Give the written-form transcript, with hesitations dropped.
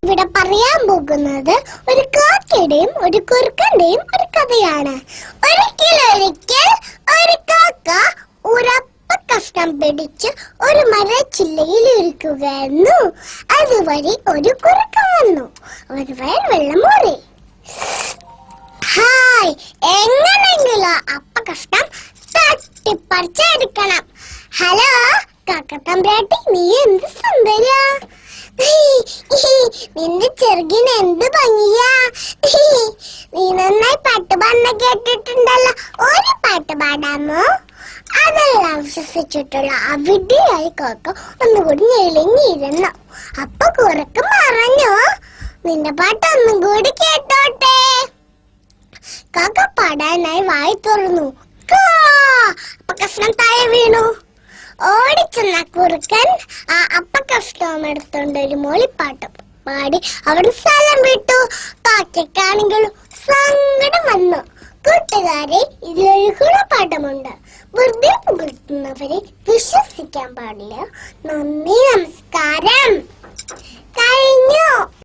ഇവിടെ പറയാൻ പോകുന്നത് ഒരു കാക്കയുടെയും ഒരു കുറുക്കന്റെയും ഒരു കഥയാണ്. ഒരിക്കൽ ഒരു കാക്ക ഉറപ്പ കഷ്ണം പിടിച്ച് ഒരു മരച്ചില്ലയിൽ ഇരിക്കുകയായിരുന്നു. അതുവഴി ഒരു കുറുക്കൻ വന്നു. ഒരു വെള്ളം മോറി. ഹായ്, എങ്ങനെയെങ്കിലും അപ്പ കഷ്ണം തട്ടിപ്പറിച്ചെടുക്കണം. ഹലോ കാക്കത്തമ്പ്രാട്ടി, നീ എന്ത് സുന്ദരിയാ! നിന്റെ ചെറുകിന് എന്ത് ഭംഗിയാ! നീ നന്നായി പാട്ട് പാടുന്ന കേട്ടിട്ടുണ്ടല്ലോ. ഒരു പാട്ട് പാടാമോ? അതെല്ലാം വിശ്വസിച്ചിട്ടുള്ള അവിടെയായി കാക്ക ഒന്നുകൂടി ഞെളിഞ്ഞിരുന്നു. അപ്പൊ കുറുക്കൻ പറഞ്ഞു, നിന്റെ പാട്ട് ഒന്നും കൂടി കേട്ടോട്ടെ. കാക്ക പാടാനായി വായി തുറന്നു. അപ്പൊ കഷ്ണം താഴെ വീണു. ഓടിച്ചെന്ന കുറുക്കൻ ആ അപ്പക്കഷ്ടവും എടുത്തോണ്ട് ഒരു മൂളിപ്പാട്ട് പാടി അവിടെ സ്ഥലം വിട്ടു. കാക്കയ്ക്കാണെങ്കിലും സങ്കടം വന്നു. കൂട്ടുകാരെ, ഇതിലൊരു ഗുണപാഠമുണ്ട്. വെറുതെ പുകഴ്ത്തുന്നവരെ വിശ്വസിക്കാൻ പാടില്ല. നന്ദി, നമസ്കാരം.